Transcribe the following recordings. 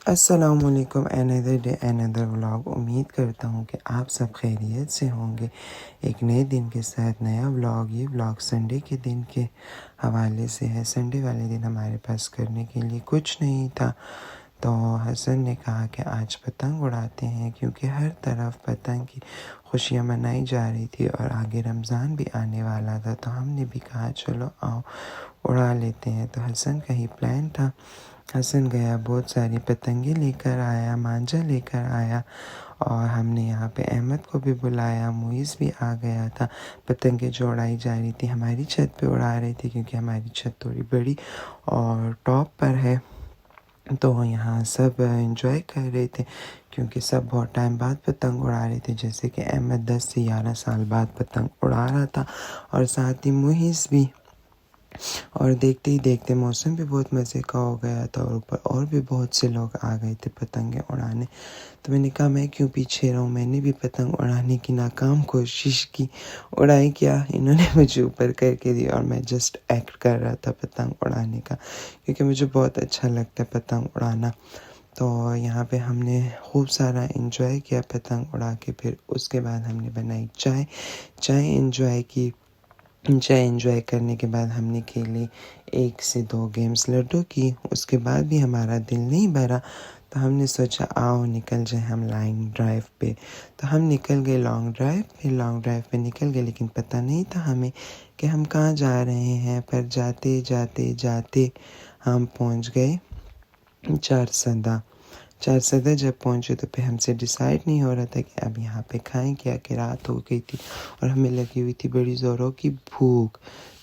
अस्सलामुअलैकुम। Another day another vlog. उम्मीद करता हूँ कि आप सब खैरियत से होंगे। एक नए दिन के साथ नया व्लॉग। ये व्लॉग संडे के दिन के हवाले से है। संडे वाले दिन हमारे पास करने के लिए कुछ नहीं था, तो हसन ने कहा कि आज पतंग उड़ाते हैं, क्योंकि हर तरफ पतंग की खुशियाँ मनाई जा रही थी और आगे रमज़ान भी आने वाला था। तो हमने भी कहा चलो आओ उड़ा लेते हैं। तो हसन का ही प्लान था। हसन गया, बहुत सारी पतंगे लेकर आया, मांझा लेकर आया, और हमने यहाँ पे अहमद को भी बुलाया। मुइज़ भी आ गया था। पतंगे जो उड़ाई जा रही थी हमारी छत पे उड़ा रही थी, क्योंकि हमारी छत थोड़ी बड़ी और टॉप पर है। तो यहाँ सब एंजॉय कर रहे थे, क्योंकि सब बहुत टाइम बाद पतंग उड़ा रहे थे। जैसे कि अहमद 10 से 11 साल बाद पतंग उड़ा रहा था, और साथ ही मुइज़ भी। और देखते ही देखते मौसम भी बहुत मज़े का हो गया था, और ऊपर और भी बहुत से लोग आ गए थे पतंगे उड़ाने। तो मैंने कहा मैं क्यों पीछे रहूँ, मैंने भी पतंग उड़ाने की नाकाम कोशिश की। उड़ाई क्या, इन्होंने मुझे ऊपर करके दी और मैं जस्ट एक्ट कर रहा था पतंग उड़ाने का, क्योंकि मुझे बहुत अच्छा लगता है पतंग उड़ाना। तो यहाँ पे हमने खूब सारा एंजॉय किया पतंग उड़ा के। फिर उसके बाद हमने बनाई चाय। चाय एंजॉय करने के बाद हमने खेली 1 से 2 गेम्स लूडो की। उसके बाद भी हमारा दिल नहीं भरा, तो हमने सोचा आओ निकल जाए हम लॉन्ग ड्राइव पे। तो हम निकल गए लॉन्ग ड्राइव पे निकल गए, लेकिन पता नहीं था हमें कि हम कहाँ जा रहे हैं। पर जाते जाते जाते हम पहुँच गए चार सदा जब पहुँचे तो फिर हमसे डिसाइड नहीं हो रहा था कि अब यहाँ पे खाएं क्या, कि रात हो गई थी और हमें लगी हुई थी बड़ी ज़ोरों की भूख।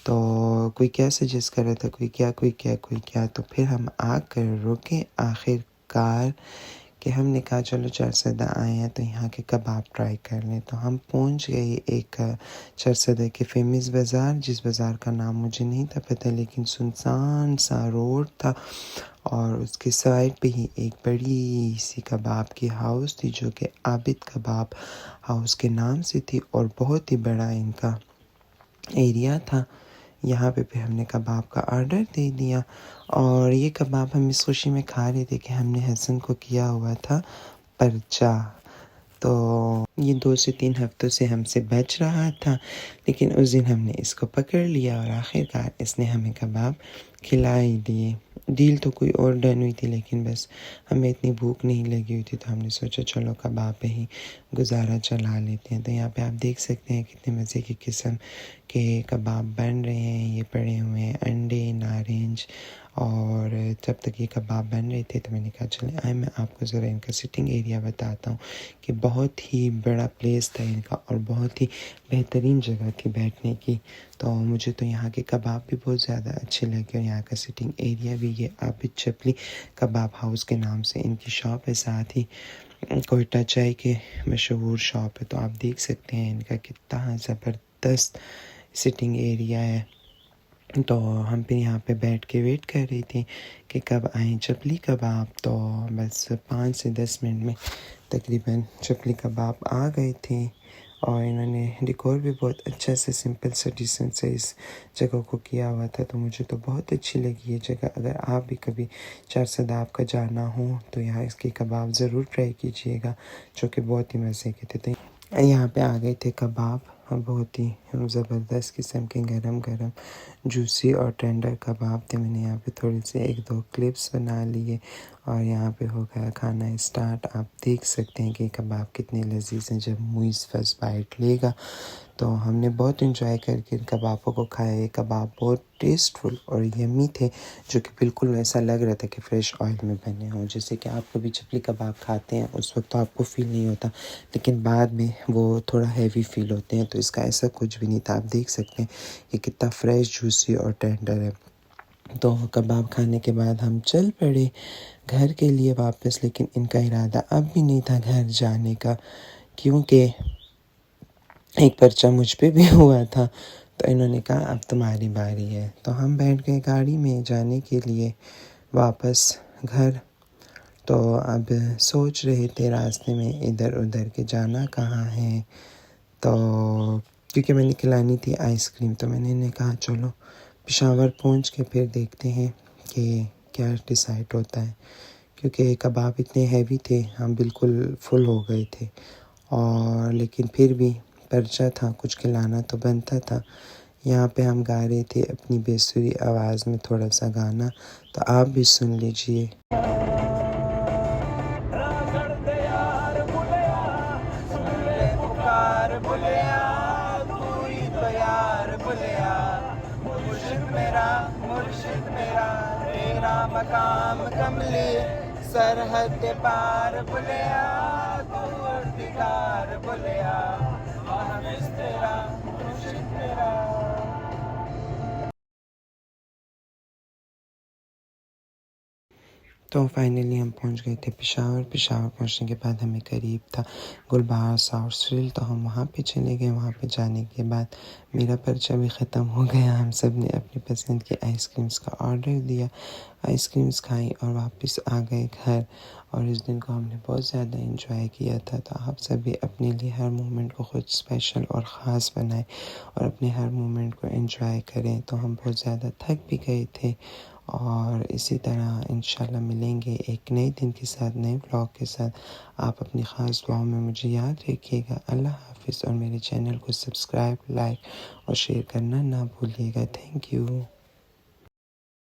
तो कोई क्या सजेस्ट कर रहा था, कोई क्या। तो फिर हम आकर रुके आखिरकार, कि हमने कहा चलो चारसदा आए हैं तो यहाँ के कबाब ट्राई कर लें। तो हम पहुँच गए एक चारसदा के फेमस बाज़ार, जिस बाज़ार का नाम मुझे नहीं था पता, लेकिन सुनसान सा रोड था, और उसके साइड पे ही एक बड़ी सी कबाब की हाउस थी, जो कि आबिद कबाब हाउस के नाम से थी, और बहुत ही बड़ा इनका एरिया था। यहाँ पे फिर हमने कबाब का ऑर्डर दे दिया, और ये कबाब हम इस खुशी में खा रहे थे कि हमने हसन को किया हुआ था पर्चा। तो ये 2 से 3 हफ्तों से हमसे बच रहा था, लेकिन उस दिन हमने इसको पकड़ लिया और आखिरकार इसने हमें कबाब खिला ही दिए। डील तो कोई और डन हुई थी, लेकिन बस हमें इतनी भूख नहीं लगी हुई थी, तो हमने सोचा चलो कबाब पे ही गुजारा चला लेते हैं। तो यहाँ पे आप देख सकते हैं कितने मज़े की किस्म के कबाब बन रहे हैं। ये पड़े हुए हैं अंडे, नारंज, और जब तक ये कबाब बन रहे थे तो मैंने कहा चले आए मैं आपको ज़रा इनका सिटिंग एरिया बताता हूँ, कि बहुत ही बड़ा प्लेस था इनका और बहुत ही बेहतरीन जगह थी बैठने की। तो मुझे तो यहाँ के कबाब भी बहुत ज़्यादा अच्छे लगे, और यहाँ का सिटिंग एरिया भी। ये आबिद चपली कबाब हाउस के नाम से इनकी शॉप है, साथ ही कोयटा चाय के मशहूर शॉप है। तो आप देख सकते हैं इनका कितना ज़बरदस्त सिटिंग एरिया है। तो हम फिर यहाँ पे बैठ के वेट कर रही थी कि कब आए चपली कबाब। तो बस 5 से 10 मिनट में तकरीबन चपली कबाब आ गए थे, और इन्होंने डेकोर भी बहुत अच्छा से सिंपल सा डिसेंट से इस जगह को किया हुआ था। तो मुझे तो बहुत अच्छी लगी ये जगह। अगर आप भी कभी चारसदा आपका जाना हो तो यहाँ इसके कबाब ज़रूर ट्राई कीजिएगा, जो कि बहुत ही मज़े के थे। तो यहाँ पे आ गए थे कबाब, बहुत ही ज़बरदस्त किस्म के गरम गरम जूसी और टेंडर कबाब थे। मैंने यहाँ पे थोड़ी सी 1-2 क्लिप्स बना लिए, और यहाँ पे हो गया खाना स्टार्ट। आप देख सकते हैं कि कबाब कितने लजीज हैं जब मुइज़ फर्स्ट बाइट लेगा। तो हमने बहुत इंजॉय करके इन कबाबों को खाया। ये कबाब बहुत टेस्टफुल और यम्मी थे, जो कि बिल्कुल ऐसा लग रहा था कि फ़्रेश ऑयल में बने हों। जैसे कि आप कभी चपली कबाब खाते हैं उस वक्त तो आपको फ़ील नहीं होता, लेकिन बाद में वो थोड़ा हैवी फ़ील होते हैं। तो इसका ऐसा कुछ भी नहीं था। आप देख सकते हैं कि कितना फ़्रेश, जूसी और टेंडर है। तो कबाब खाने के बाद हम चल पड़े घर के लिए वापस, लेकिन इनका इरादा अब भी नहीं था घर जाने का, क्योंकि एक पर्चा मुझ पे भी हुआ था। तो इन्होंने कहा अब तुम्हारी बारी है। तो हम बैठ गए गाड़ी में जाने के लिए वापस घर। तो अब सोच रहे थे रास्ते में इधर उधर के जाना कहाँ है। तो क्योंकि मैंने खिलानी थी आइसक्रीम, तो मैंने इन्हें कहा चलो पेशावर पहुंच के फिर देखते हैं कि क्या डिसाइड होता है, क्योंकि कबाब इतने हैवी थे, हम बिल्कुल फुल हो गए थे। और लेकिन फिर भी पर्चा था, कुछ खिलाना तो बनता था। यहाँ पे हम गा रहे थे अपनी बेसुरी आवाज़ में थोड़ा सा गाना, तो आप भी सुन लीजिए। मुर्शिद मेरा तेरा मकाम कमले सरहद पार बुलिया दूर दिगार बुलिया हाफिज तेरा मुर्शिद मेरा। तो फाइनली हम पहुंच गए थे पेशावर। पेशावर पहुंचने के बाद हमें करीब था गुलबहार साउथ स्ट्रील, तो हम वहाँ पे चले गए। वहाँ पे जाने के बाद मेरा पर्चा भी ख़त्म हो गया। हम सब ने अपनी पसंद की आइसक्रीम्स का ऑर्डर दिया, आइसक्रीम्स खाई और वापस आ गए घर। और इस दिन को हमने बहुत ज़्यादा इंजॉय किया था। तो आप सभी अपने लिए हर मोमेंट को खुद स्पेशल और ख़ास बनाएं और अपने हर मोमेंट को एंजॉय करें। तो हम बहुत ज़्यादा थक भी गए थे और इसी तरह इंशाल्लाह मिलेंगे एक नए दिन के साथ, नए व्लॉग के साथ। आप अपनी ख़ास दुआओं में मुझे याद रखिएगा। अल्लाह हाफ़िज़ और मेरे चैनल को सब्सक्राइब, लाइक और शेयर करना ना भूलिएगा। Thank you.